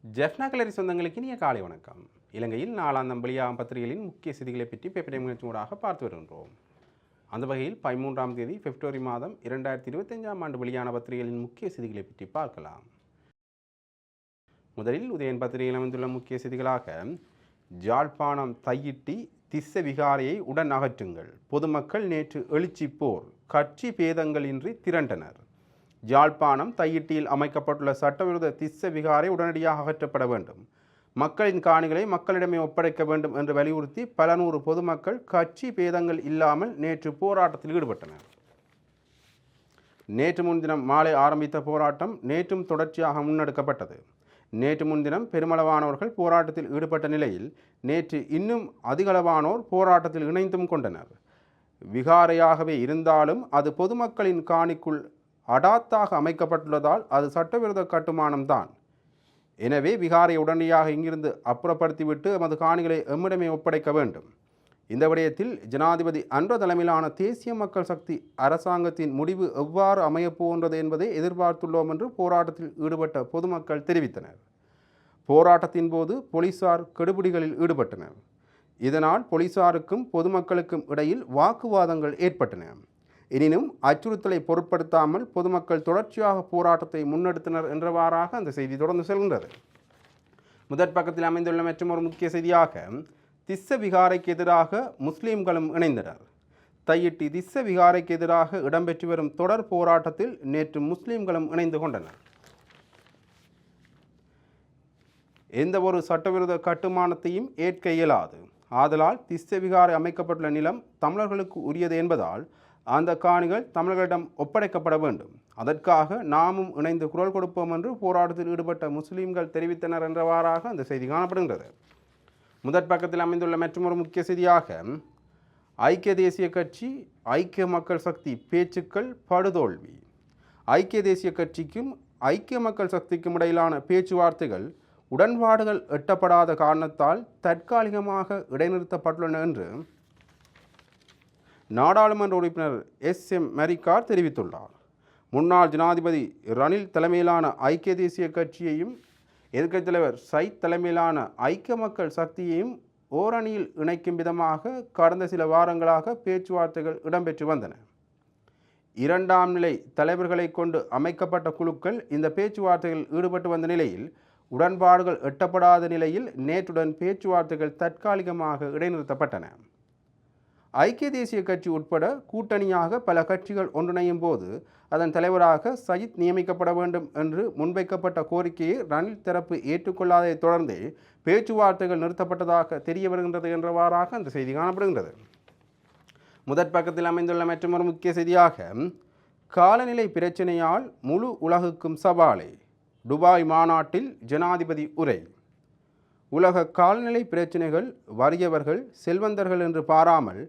ஜெஃப்னா கலரி சொந்தங்களுக்கு இனிய காலை வணக்கம். இலங்கையில் நாளாந்தம் வெளியாகும் பத்திரிகைகளின் முக்கிய செய்திகளை பற்றி பேப்பர் நிகழ்ச்சி ஊடாக பார்த்து வருகின்றோம். அந்த வகையில் 13ஆம் தேதி பிப்ரவரி மாதம் 2025ஆம் ஆண்டு வெளியான பத்திரிகைகளின் முக்கிய செய்திகளை பற்றி பார்க்கலாம். முதலில் உதயன் பத்திரிகையில் அமைந்துள்ள முக்கிய செய்திகளாக, ஜாழ்ப்பாணம் தையிட்டி திஸ்ஸ விகாரையை உடன் அகற்றுங்கள், பொதுமக்கள் நேற்று எழுச்சி போர், கட்சி பேதங்களின்றி திரண்டனர். ஜாழ்ப்பாணம் தையிட்டியில் அமைக்கப்பட்டுள்ள சட்டவிரோத திஸ்ஸ விகாரை உடனடியாக அகற்றப்பட வேண்டும், மக்களின் காணிகளை மக்களிடமே ஒப்படைக்க வேண்டும் என்று வலியுறுத்தி பல நூறு பொதுமக்கள் கட்சி பேதங்கள் இல்லாமல் நேற்று போராட்டத்தில் ஈடுபட்டனர். நேற்று முன்தினம் மாலை ஆரம்பித்த போராட்டம் நேற்றும் தொடர்ச்சியாக முன்னெடுக்கப்பட்டது. நேற்று முன்தினம் பெருமளவானவர்கள் போராட்டத்தில் ஈடுபட்ட நிலையில் நேற்று இன்னும் அதிகளவானோர் போராட்டத்தில் இணைந்தும் கொண்டனர். விகாரையாகவே இருந்தாலும் அது பொதுமக்களின் காணிக்குள் அடாத்தாக அமைக்கப்பட்டுள்ளதால் அது சட்டவிரோத கட்டுமானம்தான். எனவே விகாரை உடனடியாக இங்கிருந்து அப்புறப்படுத்திவிட்டு எமது காணிகளை எம்மிடமே ஒப்படைக்க வேண்டும். இந்த விடயத்தில் ஜனாதிபதி அன்ர தலைமையிலான தேசிய மக்கள் சக்தி அரசாங்கத்தின் முடிவு எவ்வாறு அமையப்போகின்றது என்பதை எதிர்பார்த்துள்ளோம் என்று போராட்டத்தில் ஈடுபட்ட பொதுமக்கள் தெரிவித்தனர். போராட்டத்தின் போது போலீசார் கெடுபிடிகளில் ஈடுபட்டனர். இதனால் போலீசாருக்கும் பொதுமக்களுக்கும் இடையில் வாக்குவாதங்கள் ஏற்பட்டன. எனினும் அச்சுறுத்தலை பொருட்படுத்தாமல் பொதுமக்கள் தொடர்ச்சியாக போராட்டத்தை முன்னெடுத்தனர் என்றவாறாக அந்த செய்தி தொடர்ந்து செல்கின்றது. முதற் பக்கத்தில் அமைந்துள்ள மற்றும் ஒரு முக்கிய செய்தியாக, திஸ்ஸ விகாரைக்கு எதிராக முஸ்லீம்களும் இணைந்தனர். தையிட்டி திஸ்ஸ விகாரைக்கு எதிராக இடம்பெற்று வரும் தொடர் போராட்டத்தில் நேற்று முஸ்லீம்களும் இணைந்து கொண்டனர். எந்த ஒரு சட்டவிரோத கட்டுமானத்தையும் ஏற்க இயலாது, ஆதலால் திஸ்ஸ விகாரை அமைக்கப்பட்டுள்ள நிலம் தமிழர்களுக்கு உரியது என்பதால் அந்த காணிகள் தமிழர்களிடம் ஒப்படைக்கப்பட வேண்டும். அதற்காக நாமும் இணைந்து குரல் கொடுப்போம் என்று போராட்டத்தில் ஈடுபட்ட முஸ்லீம்கள் தெரிவித்தனர் என்றவாறாக அந்த செய்தி காணப்படுகின்றது. முதற் பக்கத்தில் அமைந்துள்ள மற்றொரு முக்கிய செய்தியாக, ஐக்கிய தேசிய கட்சி ஐக்கிய மக்கள் சக்தி பேச்சுக்கள் படுதோல்வி. ஐக்கிய தேசிய கட்சிக்கும் ஐக்கிய மக்கள் சக்திக்கும் இடையிலான பேச்சுவார்த்தைகள் உடன்பாடுகள் எட்டப்படாத காரணத்தால் தற்காலிகமாக இடைநிறுத்தப்பட்டுள்ளன என்று நாடாளுமன்ற உறுப்பினர் எஸ்.எம். மரிக்கார் தெரிவித்துள்ளார். முன்னாள் ஜனாதிபதி ரணில் தலைமையிலான ஐக்கிய தேசிய கட்சியையும் எதிர்க்கட்சித் தலைவர் சைத் தலைமையிலான ஐக்கிய மக்கள் சக்தியையும் ஓரணியில் இணைக்கும் விதமாக கடந்த சில வாரங்களாக பேச்சுவார்த்தைகள் இடம்பெற்று வந்தன. இரண்டாம் நிலை தலைவர்களை கொண்டு அமைக்கப்பட்ட குழுக்கள் இந்த பேச்சுவார்த்தைகளில் ஈடுபட்டு வந்த நிலையில் உடன்பாடுகள் எட்டப்படாத நிலையில் நேற்றுடன் பேச்சுவார்த்தைகள் தற்காலிகமாக இடைநிறுத்தப்பட்டன. ஐக்கிய தேசிய கட்சி உட்பட கூட்டணியாக பல கட்சிகள் ஒன்றிணையும் போது அதன் தலைவராக சஜித் நியமிக்கப்பட வேண்டும் என்று முன்வைக்கப்பட்ட கோரிக்கையை ரணில் தரப்பு ஏற்றுக்கொள்ளாததை தொடர்ந்தே பேச்சுவார்த்தைகள் நிறுத்தப்பட்டதாக தெரிய வருகின்றது என்றவாறாக அந்த செய்தி காணப்படுகின்றது. முதற் பக்கத்தில் அமைந்துள்ள மற்றொரு முக்கிய செய்தியாக, காலநிலை பிரச்சினையால் முழு உலகுக்கும் சவாலே, துபாய் மாநாட்டில் ஜனாதிபதி உரை. உலக காலநிலை பிரச்சினைகள் வறியவர்கள் செல்வந்தர்கள் என்று பாராமல்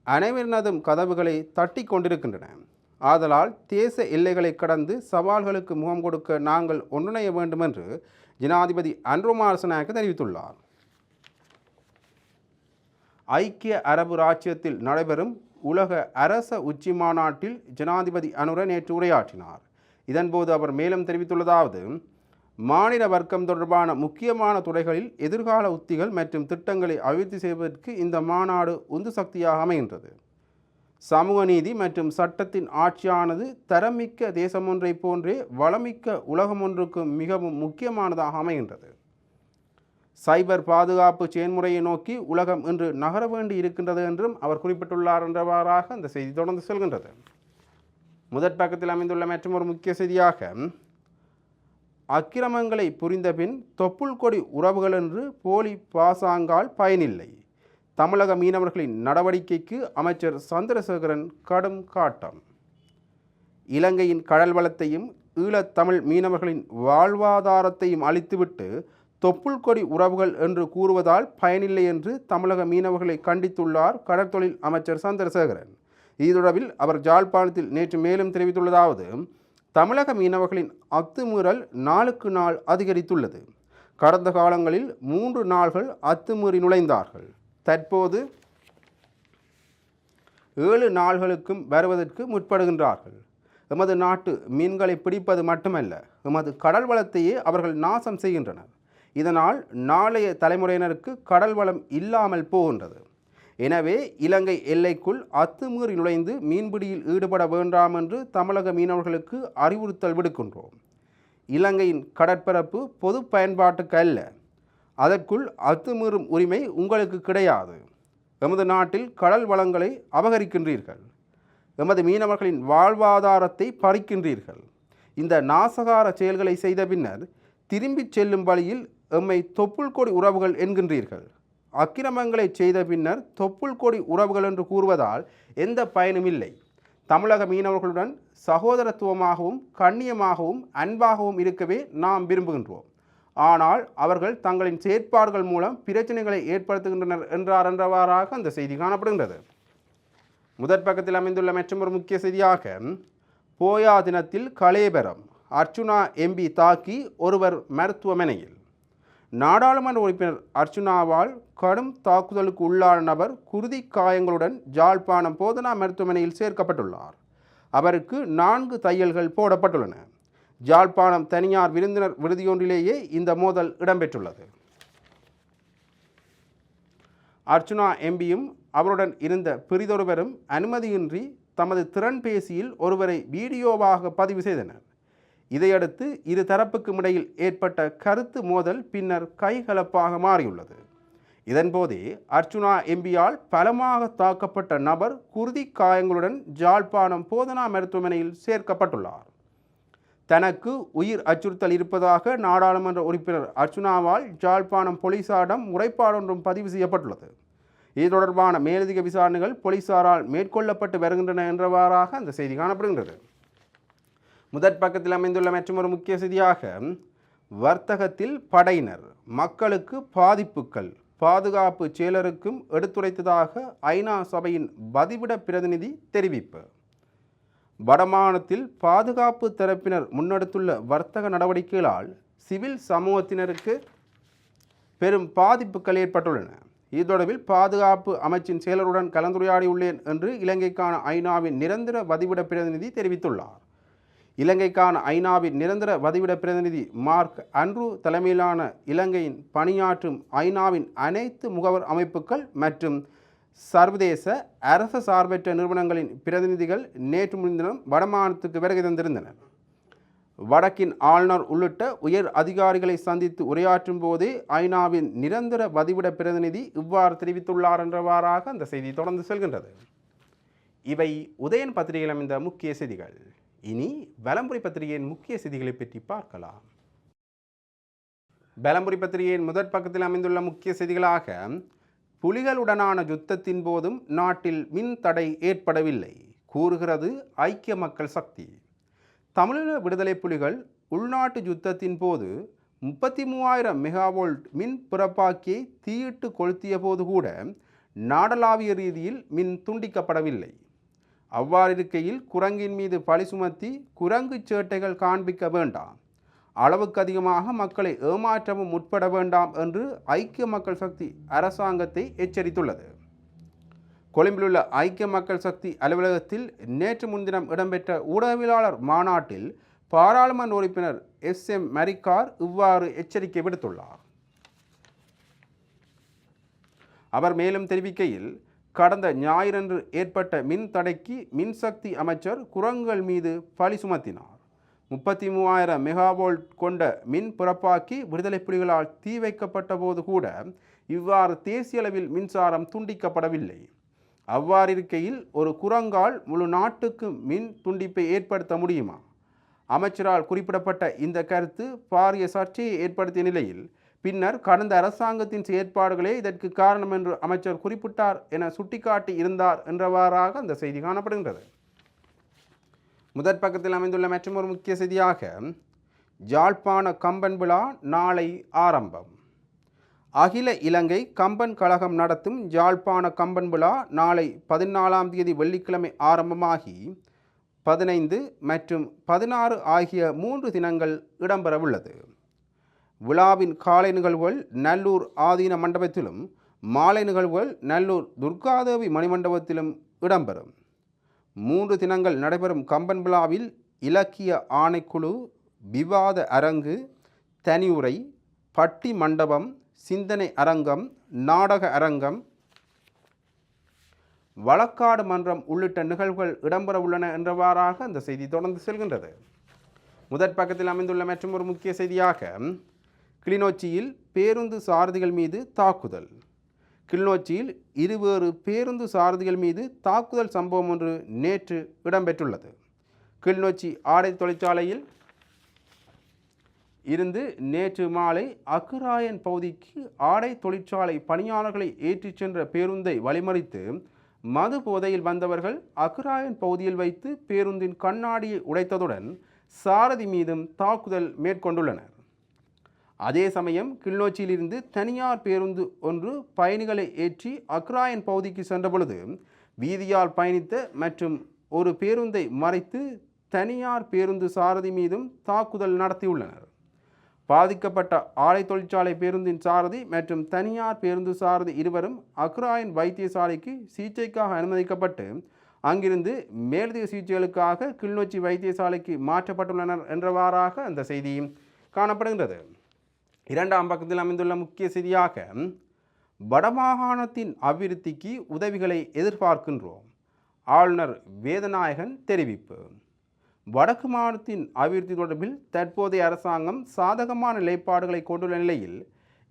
அனைவரினதும் கதவுகளை தட்டி கொண்டிருக்கின்றன. ஆதலால் தேச எல்லைகளை கடந்து சவால்களுக்கு முகம் கொடுக்க நாங்கள் ஒன்றிணைய வேண்டும் என்று ஜனாதிபதி அன்ரோமார் சனாக்க தெரிவித்துள்ளார். ஐக்கிய அரபு இராச்சியத்தில் நடைபெறும் உலக அரச உச்சி மாநாட்டில் ஜனாதிபதி அனுர நேற்று உரையாற்றினார். இதன்போது அவர் மேலும் தெரிவித்துள்ளதாவது, மாநில வர்க்கம் தொடர்பான முக்கியமான துறைகளில் எதிர்கால உத்திகள் மற்றும் திட்டங்களை அபிவிருத்தி செய்வதற்கு இந்த மாநாடு உந்து சக்தியாக அமைகின்றது. சமூக நீதி மற்றும் சட்டத்தின் ஆட்சியானது தரமிக்க தேசம் ஒன்றை போன்றே வளமிக்க உலகம் ஒன்றுக்கு மிகவும் முக்கியமானதாக அமைகின்றது. சைபர் பாதுகாப்பு செயல்முறையை நோக்கி உலகம் இன்று நகர வேண்டி இருக்கின்றது என்றும் அவர் குறிப்பிட்டுள்ளார் என்றவாறாக அந்த செய்தி தொடர்ந்து செல்கின்றது. முதற் பக்கத்தில் அமைந்துள்ள மற்றொரு முக்கிய செய்தியாக, அக்கிரமங்களை புரிந்தபின் தொப்புள் கொடி உறவுகள் என்று போலி பாசாங்கால் பயனில்லை. தமிழக மீனவர்களின் நடவடிக்கைக்கு அமைச்சர் சந்திரசேகரன் கடும் காட்டம். இலங்கையின் கடல் வளத்தையும் ஈழத்தமிழ் மீனவர்களின் வாழ்வாதாரத்தையும் அளித்துவிட்டு தொப்புள் கொடி உறவுகள் என்று கூறுவதால் பயனில்லை என்று தமிழக மீனவர்களை கண்டித்துள்ளார் கடற்தொழில் அமைச்சர் சந்திரசேகரன். இது தொடர்பில் அவர் ஜாழ்ப்பாணத்தில் நேற்று மேலும் தெரிவித்துள்ளதாவது, தமிழக மீனவர்களின் அத்துமீறல் நாளுக்கு நாள் அதிகரித்துள்ளது. கடந்த காலங்களில் 3 நாள்கள் அத்துமீறி நுழைந்தார்கள். தற்போது 7 நாள்களுக்கும் வருவதற்கு முற்படுகின்றார்கள். எமது நாட்டு மீன்களை பிடிப்பது மட்டுமல்ல, எமது கடல் வளத்தையே அவர்கள் நாசம் செய்கின்றனர். இதனால் நாளைய தலைமுறையினருக்கு கடல் வளம் இல்லாமல் போகின்றது. எனவே இலங்கை எல்லைக்குள் அத்துமீறி நுழைந்து மீன்பிடியில் ஈடுபட வேண்டாம் என்று தமிழக மீனவர்களுக்கு அறிவுறுத்தல் விடுக்கின்றோம். இலங்கையின் கடற்பரப்பு பொது பயன்பாட்டுக்கு அல்ல. அதற்குள் அத்துமீறும் உரிமை உங்களுக்கு கிடையாது. எமது நாட்டில் கடல் வளங்களை அபகரிக்கின்றீர்கள். எமது மீனவர்களின் வாழ்வாதாரத்தை பறிக்கின்றீர்கள். இந்த நாசகார செயல்களை செய்த பின்னர் திரும்பிச் செல்லும் வழியில் எம்மை தொப்புள் கொடி உறவுகள் என்கின்றீர்கள். அக்கிரமங்களை செய்த பின்னர் தொப்புள் கொடி உறவுகள் என்று கூறுவதால் எந்த பயனும் இல்லை. தமிழக மீனவர்களுடன் சகோதரத்துவமாகவும் கண்ணியமாகவும் அன்பாகவும் இருக்கவே நாம் விரும்புகின்றோம். ஆனால் அவர்கள் தங்களின் செயற்பாடுகள் மூலம் பிரச்சனைகளை ஏற்படுத்துகின்றனர் என்றவாறாக அந்த செய்தி காணப்படுகின்றது. முதற் பக்கத்தில் அமைந்துள்ள மற்றொரு முக்கிய செய்தியாக, போயா தினத்தில் கலேபரம், அர்ச்சுனா எம்பி தாக்கி ஒருவர் மருத்துவமனையில். நாடாளுமன்ற உறுப்பினர் அர்ச்சுனாவால் கடும் தாக்குதலுக்கு உள்ளான நபர் குருதி காயங்களுடன் ஜாழ்ப்பாணம் போதனா மருத்துவமனையில் சேர்க்கப்பட்டுள்ளார். அவருக்கு 4 தையல்கள் போடப்பட்டுள்ளன. ஜாழ்ப்பாணம் தனியார் விருந்தினர் விடுதியொன்றிலேயே இந்த மோதல் இடம்பெற்றுள்ளது. அர்ச்சுனா எம்பியும் அவருடன் இருந்த பிரிதொருவரும் அனுமதியின்றி தமது திறன்பேசியில் ஒருவரை வீடியோவாக பதிவு செய்தனர். இதையடுத்து இரு தரப்புக்கும் இடையில் ஏற்பட்ட கருத்து மோதல் பின்னர் கைகலப்பாக மாறியுள்ளது. இதன்போதே அர்ச்சுனா எம்பியால் பலமாக தாக்கப்பட்ட நபர் குருதி காயங்களுடன் ஜாழ்ப்பாணம் போதனா மருத்துவமனையில் சேர்க்கப்பட்டுள்ளார். தனக்கு உயிர் அச்சுறுத்தல் இருப்பதாக நாடாளுமன்ற உறுப்பினர் அர்ச்சுனாவால் ஜாழ்ப்பாணம் போலீசாரிடம் முறைப்பாடொன்றும் பதிவு செய்யப்பட்டுள்ளது. இது தொடர்பான மேலதிக விசாரணைகள் போலீசாரால் மேற்கொள்ளப்பட்டு வருகின்றன என்றவாறாக அந்த செய்தி காணப்படுகின்றது. முதற் பக்கத்தில் அமைந்துள்ள மற்றொரு முக்கிய செய்தியாக, வர்த்தகத்தில் படையினர் மக்களுக்கு பாதிப்புகள் பாதுகாப்பு செயலருக்கும் எடுத்துரைத்ததாக ஐநா சபையின் வதிவிட பிரதிநிதி தெரிவிப்பு. வடமாநிலத்தில் பாதுகாப்பு தரப்பினர் முன்னெடுத்துள்ள வர்த்தக நடவடிக்கைகளால் சிவில் சமூகத்தினருக்கு பெரும் பாதிப்புகள் ஏற்பட்டுள்ளன. இது தொடர்பில் பாதுகாப்பு அமைச்சின் செயலருடன் கலந்துரையாடியுள்ளேன் என்று இலங்கைக்கான ஐநாவின் நிரந்தர வதிவிட பிரதிநிதி தெரிவித்துள்ளார். இலங்கைக்கான ஐநாவின் நிரந்தர வதிவிட பிரதிநிதி மார்க் அன்ட்ரூ தலைமையிலான இலங்கையின் பணியாற்றும் ஐநாவின் அனைத்து முகவர் அமைப்புகள் மற்றும் சர்வதேச அரச சார்பற்ற நிறுவனங்களின் பிரதிநிதிகள் நேற்று முன்தினம் வடமாநிலத்துக்கு வருகை தந்திருந்தனர். வடக்கின் ஆளுநர் உள்ளிட்ட உயர் அதிகாரிகளை சந்தித்து உரையாற்றும் போதே ஐநாவின் நிரந்தர வதிவிட பிரதிநிதி இவ்வாறு தெரிவித்துள்ளார் என்றவாறாக அந்த செய்தி தொடர்ந்து செல்கின்றது. இவை உதயன் பத்திரிகையில் அமைந்த முக்கிய செய்திகள். இனி வலம்புரி பத்திரிகையின் முக்கிய செய்திகளை பற்றி பார்க்கலாம். வலம்புரி பத்திரிகையின் முதற் பக்கத்தில் அமைந்துள்ள முக்கிய செய்திகளாக, புலிகளுடனான யுத்தத்தின் போதும் நாட்டில் மின் தடை ஏற்படவில்லை கூறுகிறது ஐக்கிய மக்கள் சக்தி. தமிழீழ விடுதலை புலிகள் உள்நாட்டு யுத்தத்தின் போது 33,000 மெகாவோல்ட் மின் பிறப்பாக்கியை தீயிட்டு கொளுத்திய போது கூட நாடளாவிய ரீதியில் மின் துண்டிக்கப்படவில்லை. அவ்வாறிருக்கையில் குரங்கின் மீது பழி சுமத்தி குரங்கு சேட்டைகள் காண்பிக்க வேண்டாம், அளவுக்கு அதிகமாக மக்களை ஏமாற்றவும் முற்பட வேண்டாம் என்று ஐக்கிய மக்கள் சக்தி அரசாங்கத்தை எச்சரித்துள்ளது. கொழும்பிலுள்ள ஐக்கிய மக்கள் சக்தி அலுவலகத்தில் நேற்று முன்தினம் இடம்பெற்ற ஊடகவியலாளர் மாநாட்டில் பாராளுமன்ற உறுப்பினர் SM மரிக்கார் இவ்வாறு எச்சரிக்கை விடுத்துள்ளார். அவர் மேலும் தெரிவிக்கையில், கடந்த ஞாயிறன்று ஏற்பட்ட மின் தடைக்கு மின்சக்தி அமைச்சர் குரங்குகள் மீது பழி சுமத்தினார். 33,000 மெகாவோல்ட் கொண்ட மின் பிறப்பாக்கி விடுதலை புலிகளால் தீ வைக்கப்பட்ட போது கூட இவ்வாறு தேசிய அளவில் மின்சாரம் துண்டிக்கப்படவில்லை. அவ்வாறிருக்கையில் ஒரு குரங்கால் முழு நாட்டுக்கு மின் துண்டிப்பை ஏற்படுத்த முடியுமா? அமைச்சரால் குறிப்பிடப்பட்ட இந்த கருத்து பாரிய சர்ச்சையை ஏற்படுத்திய நிலையில் பின்னர் கடந்த அரசாங்கத்தின் செயற்பாடுகளே இதற்கு காரணம் என்று அமைச்சர் குறிப்பிட்டார் என சுட்டிக்காட்டி இருந்தார் என்றவாறாக அந்த செய்தி காணப்படுகின்றது. முதற் பக்கத்தில் அமைந்துள்ள மற்றொரு முக்கிய செய்தியாக, ஜாழ்ப்பாண கம்பன் விழா நாளை ஆரம்பம். அகில இலங்கை கம்பன் கழகம் நடத்தும் ஜாழ்ப்பாண கம்பன் விழா நாளை 14ஆம் தேதி வெள்ளிக்கிழமை ஆரம்பமாகி 15 மற்றும் 16 ஆகிய 3 தினங்கள் இடம்பெறவுள்ளது. விழாவின் காலை நிகழ்வுகள் நல்லூர் ஆதீன மண்டபத்திலும் மாலை நிகழ்வுகள் நல்லூர் துர்காதேவி மணிமண்டபத்திலும் இடம்பெறும். 3 தினங்கள் நடைபெறும் கம்பன் விழாவில் இலக்கிய ஆணைக்குழு, விவாத அரங்கு, தனியுரை, பட்டி மண்டபம், சிந்தனை அரங்கம், நாடக அரங்கம், வழக்காடு மன்றம் உள்ளிட்ட நிகழ்வுகள் இடம்பெற உள்ளன என்றவாறாக அந்த செய்தி தொடர்ந்து செல்கின்றது. முதற் பக்கத்தில் அமைந்துள்ள மற்றும் ஒரு முக்கிய செய்தியாக கிளிநொச்சியில் பேருந்து சாரதிகள் மீது தாக்குதல். கிளிநொச்சியில் இருவேறு பேருந்து சாரதிகள் மீது தாக்குதல் சம்பவம் ஒன்று நேற்று இடம்பெற்றுள்ளது. கிளிநொச்சி ஆடை தொழிற்சாலையில் இருந்து நேற்று மாலை அக்குராயன் பகுதிக்கு ஆடை தொழிற்சாலை பணியாளர்களை ஏற்றிச் சென்ற பேருந்தை வழிமறித்து மது போதையில் வந்தவர்கள் அக்குராயன் பகுதியில் வைத்து பேருந்தின் கண்ணாடியை உடைத்ததுடன் சாரதி மீதும் தாக்குதல் மேற்கொண்டுள்ளனர். அதே சமயம் கிளிநொச்சியிலிருந்து தனியார் பேருந்து ஒன்று பயணிகளை ஏற்றி அக்ராயன் பகுதிக்கு சென்ற பொழுது வீதியால் பயணித்த மற்றும் ஒரு பேருந்தை மறைத்து தனியார் பேருந்து சாரதி மீதும் தாக்குதல் நடத்தியுள்ளனர். பாதிக்கப்பட்ட ஆடை தொழிற்சாலை பேருந்தின் சாரதி மற்றும் தனியார் பேருந்து சாரதி இருவரும் அக்ராயன் வைத்தியசாலைக்கு சிகிச்சைக்காக அனுமதிக்கப்பட்டு அங்கிருந்து மேலதிக சிகிச்சைகளுக்காக கிளிநொச்சி வைத்தியசாலைக்கு மாற்றப்பட்டுள்ளனர் என்றவாறாக அந்த செய்தியும் காணப்படுகின்றது. இரண்டாம் பக்கத்தில் அமைந்துள்ள முக்கிய செய்தியாக வடமாகாணத்தின் அபிவிருத்திக்கு உதவிகளை எதிர்பார்க்கின்றோம், ஆளுநர் வேதநாயகன் தெரிவிப்பு. வடக்கு மாநிலத்தின் அபிவிருத்தி தொடர்பில் தற்போதைய அரசாங்கம் சாதகமான நிலைப்பாடுகளை கொண்டுள்ள நிலையில்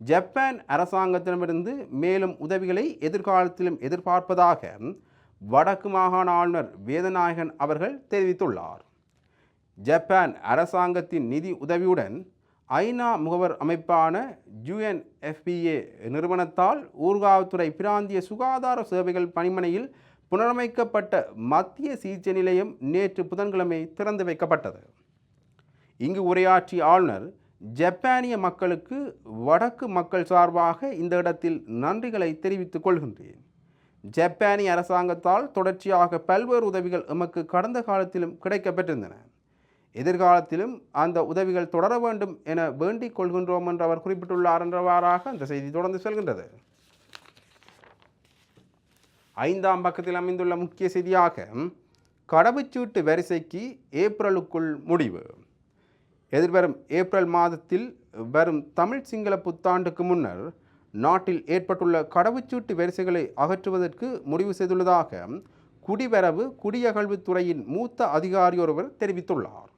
ஜப்பான் அரசாங்கத்திடமிருந்து மேலும் உதவிகளை எதிர்காலத்திலும் எதிர்பார்ப்பதாக வடக்கு மாகாண ஆளுநர் வேதநாயகன் அவர்கள் தெரிவித்துள்ளார். ஜப்பான் அரசாங்கத்தின் நிதி உதவியுடன் ஐநா முகவர் அமைப்பான UNFPA நிறுவனத்தால் ஊர்காவத்துறை பிராந்திய சுகாதார சேவைகள் பணிமனையில் புனரமைக்கப்பட்ட மத்திய சிகிச்சை நிலையம் நேற்று புதன்கிழமை திறந்து வைக்கப்பட்டது. இங்கு உரையாற்றிய ஆளுநர் ஜப்பானிய மக்களுக்கு வடக்கு மக்கள் சார்பாக இந்த இடத்தில் நன்றிகளை தெரிவித்துக் கொள்கின்றேன். ஜப்பானிய அரசாங்கத்தால் தொடர்ச்சியாக பல்வேறு உதவிகள் எமக்கு கடந்த காலத்திலும் கிடைக்கப்பெற்றிருந்தன. எதிர்காலத்திலும் அந்த உதவிகள் தொடர வேண்டும் என வேண்டிக் கொள்கின்றோம் என்று அவர் குறிப்பிட்டுள்ளார் என்றவாறாக அந்த செய்தி தொடர்ந்து செல்கின்றது. ஐந்தாம் பக்கத்தில் அமைந்துள்ள முக்கிய செய்தியாக கடவுச்சீட்டு வரிசைக்கு ஏப்ரலுக்குள் முடிவு. எதிர்வரும் ஏப்ரல் மாதத்தில் வரும் தமிழ் சிங்கள புத்தாண்டுக்கு முன்னர் நாட்டில் ஏற்பட்டுள்ள கடவுச்சீட்டு வரிசைகளை அகற்றுவதற்கு முடிவு செய்துள்ளதாக குடிவரவு குடியகழ்வுத்துறையின் மூத்த அதிகாரி ஒருவர் தெரிவித்துள்ளார்.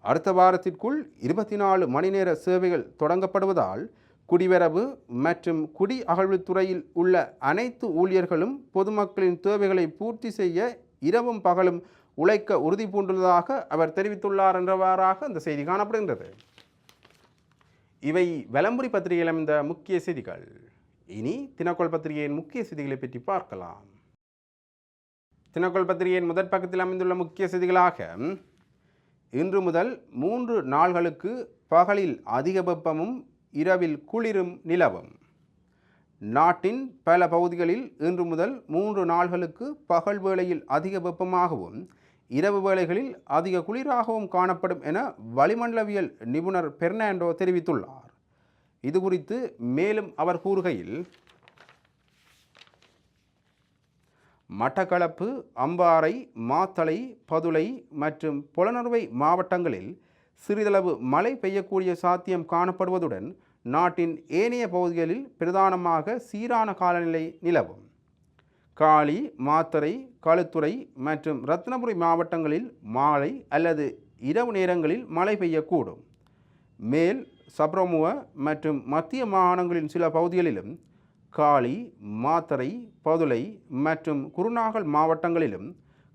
அடுத்த வாரத்திற்குள் 24 மணி நேர சேவைகள் தொடங்கப்படுவதால் குடிவரவு மற்றும் குடி அகழ்வுத்துறையில் உள்ள அனைத்து ஊழியர்களும் பொதுமக்களின் தேவைகளை பூர்த்தி செய்ய இரவும் பகலும் உழைக்க உறுதி பூண்டுள்ளதாக அவர் தெரிவித்துள்ளார் என்றவாறாக அந்த செய்தி காணப்படுகின்றது. இவை வலம்புரி பத்திரிகையில் அமைந்த முக்கிய செய்திகள். இனி தினக்கோள் பத்திரிகையின் முக்கிய செய்திகளை பற்றி பார்க்கலாம். தினக்கோள் பத்திரிகையின் முதற் பக்கத்தில் அமைந்துள்ள முக்கிய செய்திகளாக இன்று முதல் 3 நாள்களுக்கு பகலில் அதிக வெப்பமும் இரவில் குளிரும் நிலவும். நாட்டின் பல பகுதிகளில் இன்று முதல் 3 நாள்களுக்கு பகல் வேளையில் அதிக வெப்பமாகவும் இரவு வேளைகளில் அதிக குளிராகவும் காணப்படும் என வளிமண்டலவியல் நிபுணர் பெர்னாண்டோ தெரிவித்துள்ளார். இது குறித்து மேலும் அவர் கூறுகையில், மட்டக்களப்பு, அம்பாறை, மாத்தளை, பதுளை மற்றும் பொலனறுவை மாவட்டங்களில் சிறிதளவு மழை பெய்யக்கூடிய சாத்தியம் காணப்படுவதுடன் நாட்டின் ஏனைய பகுதிகளில் பிரதானமாக சீரான காலநிலை நிலவும். காலி, மாத்தறை, களுத்துறை மற்றும் ரத்னபுரி மாவட்டங்களில் மாலை அல்லது இரவு நேரங்களில் மழை பெய்யக்கூடும். மேல் சப்ரமுவ மற்றும் மத்திய மாகாணங்களின் சில பகுதிகளிலும் காலி, மாத்தறை, பதுளை மற்றும் குருநாகல் மாவட்டங்களிலும்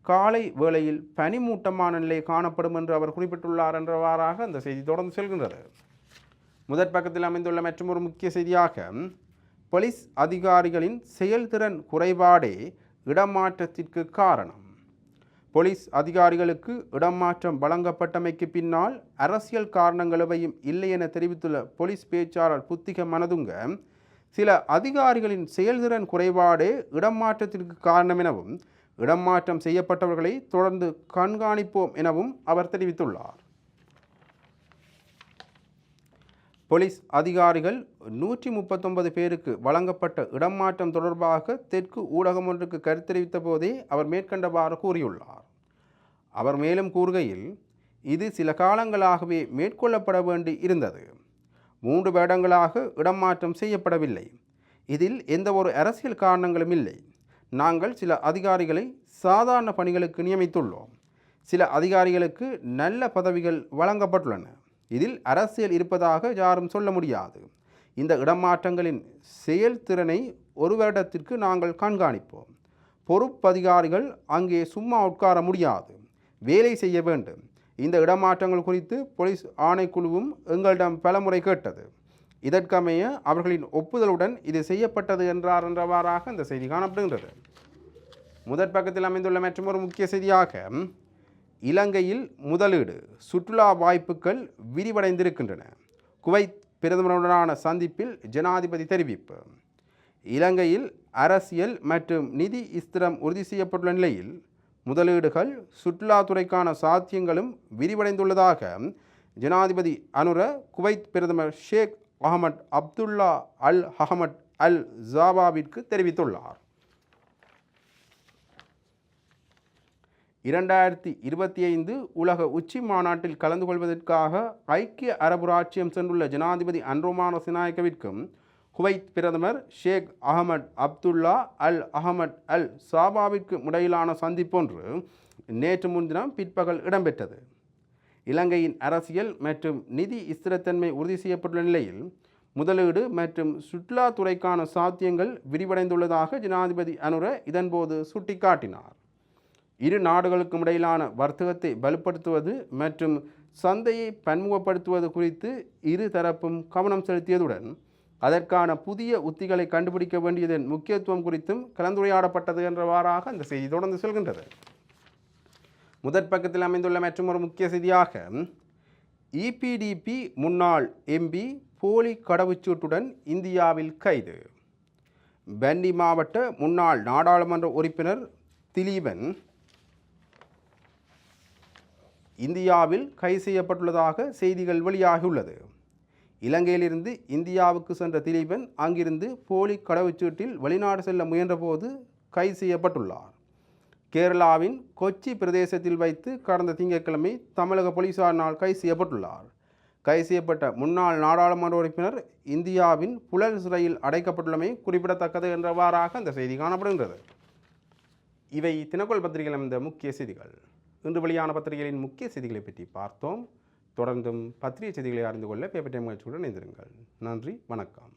காலை வேளையில் பனிமூட்டமான நிலை காணப்படும் என்று அவர் குறிப்பிட்டுள்ளார் என்றவாறாக அந்த செய்தி தொடர்ந்து செல்கின்றது. முதற் பக்கத்தில் அமைந்துள்ள மற்றும் ஒரு முக்கிய செய்தியாக போலீஸ் அதிகாரிகளின் செயல்திறன் குறைபாடே இடமாற்றத்திற்கு காரணம். போலீஸ் அதிகாரிகளுக்கு இடமாற்றம் வழங்கப்பட்டமைக்கு பின்னால் அரசியல் காரணங்கள் எவையும் இல்லை என தெரிவித்துள்ள போலீஸ் பேச்சாளர் புத்திக மனதுங்க, சில அதிகாரிகளின் செயல்திறன் குறைபாடே இடமாற்றத்திற்கு காரணம் எனவும் இடமாற்றம் செய்யப்பட்டவர்களை தொடர்ந்து கண்காணிப்போம் எனவும் அவர் தெரிவித்துள்ளார். போலீஸ் அதிகாரிகள் 139 பேருக்கு வழங்கப்பட்ட இடமாற்றம் தொடர்பாக தெற்கு ஊடகம் ஒன்றுக்கு கருத்து தெரிவித்த போதே அவர் மேற்கண்டவாறு கூறியுள்ளார். அவர் மேலும் கூறுகையில், இது சில காலங்களாகவே மேற்கொள்ளப்பட வேண்டி இருந்தது. 3 வருடங்களாக இடமாற்றம் செய்யப்படவில்லை. இதில் எந்த ஒரு அரசியல் காரணங்களும் இல்லை. நாங்கள் சில அதிகாரிகளை சாதாரண பணிகளுக்கு நியமித்துள்ளோம். சில அதிகாரிகளுக்கு நல்ல பதவிகள் வழங்கப்பட்டுள்ளன. இதில் அரசியல் இருப்பதாக யாரும் சொல்ல முடியாது. இந்த இடமாற்றங்களின் செயல்திறனை 1 வருடத்திற்கு நாங்கள் கண்காணிப்போம். பொறுப்பதிகாரிகள் அங்கே சும்மா உட்கார முடியாது, வேலை செய்ய வேண்டும். இந்த இடமாற்றங்கள் குறித்து போலீஸ் ஆணைக்குழுவும் எங்களிடம் பலமுறை கேட்டது. இதற்கமைய அவர்களின் ஒப்புதலுடன் இது செய்யப்பட்டது என்றவாறாக இந்த செய்தி காணப்படுகின்றது. முதற் பக்கத்தில் அமைந்துள்ள மற்றொரு முக்கிய செய்தியாக, இலங்கையில் முதலீடு சுற்றுலா வாய்ப்புகள் விரிவடைந்திருக்கின்றன. குவைத் பிரதமருடனான சந்திப்பில் ஜனாதிபதி தெரிவிப்பு. இலங்கையில் அரசியல் மற்றும் நிதி ஸ்திரம் உறுதி செய்யப்பட்டுள்ள நிலையில் முதலீடுகள் சுற்றுலாத்துறைக்கான சாத்தியங்களும் விரிவடைந்துள்ளதாக ஜனாதிபதி அனுர குவைத் பிரதமர் ஷேக் அஹமட் அப்துல்லா அல் அஹமட் அல் ஜாபாவிற்கு தெரிவித்துள்ளார். 2025 உலக உச்சி மாநாட்டில் கலந்து கொள்வதற்காக ஐக்கிய அரபு ராச்சியம் சென்றுள்ள ஜனாதிபதி அன்ரோமான சினாயக்கவிற்கும் குவைத் பிரதமர் ஷேக் அஹமட் அப்துல்லா அல் அஹமட் அல் சாபாவிற்கும் இடையிலான சந்திப்பொன்று நேற்று முன்தினம் பிற்பகல் இடம்பெற்றது. இலங்கையின் அரசியல் மற்றும் நிதி ஸ்திரத்தன்மை உறுதி செய்யப்பட்டுள்ள நிலையில் முதலீடு மற்றும் சுற்றுலாத்துறைக்கான சாத்தியங்கள் விரிவடைந்துள்ளதாக ஜனாதிபதி அனுர இதன்போது சுட்டிக்காட்டினார். இரு நாடுகளுக்கும் இடையிலான வர்த்தகத்தை வலுப்படுத்துவது மற்றும் சந்தையை பன்முகப்படுத்துவது குறித்து இரு தரப்பும் கவனம் செலுத்தியதுடன் அதற்கான புதிய உத்திகளை கண்டுபிடிக்க வேண்டியதன் முக்கியத்துவம் குறித்தும் கலந்துரையாடப்பட்டது என்றவாறாக அந்த செய்தி தொடர்ந்து செல்கின்றது. முதற் பக்கத்தில் அமைந்துள்ள மற்றொரு முக்கிய செய்தியாக, இபிடிபி முன்னாள் எம்பி போலி கடவுச்சீட்டுடன் இந்தியாவில் கைது. பண்டி மாவட்ட முன்னாள் நாடாளுமன்ற உறுப்பினர் திலீபன் இந்தியாவில் கைது செய்யப்பட்டுள்ளதாக செய்திகள் வெளியாகியுள்ளது. இலங்கையிலிருந்து இந்தியாவுக்கு சென்ற திலீபன் அங்கிருந்து போலி கடவுச்சீட்டில் வெளிநாடு செல்ல முயன்றபோது கைது செய்யப்பட்டுள்ளார். கேரளாவின் கொச்சி பிரதேசத்தில் வைத்து கடந்த திங்கட்கிழமை தமிழக போலீசாரினால் கைது செய்யப்பட்டுள்ளார். கைது செய்யப்பட்ட முன்னாள் நாடாளுமன்ற உறுப்பினர் இந்தியாவின் புழல் சிறையில் அடைக்கப்பட்டுள்ளமை குறிப்பிடத்தக்கது என்றவாறாக அந்த செய்தி காணப்படுகின்றது. இவை தினக்கோள் பத்திரிகையில் இந்த முக்கிய செய்திகள். இன்று வெளியான பத்திரிகைகளின் முக்கிய செய்திகளை பற்றி பார்த்தோம். தொடர்ந்தும் பத்திரிகை செய்திகளை அறிந்து கொள்ள பேப்பர் டைம் நிகழ்ச்சியுடன் இணைந்திருங்கள். நன்றி, வணக்கம்.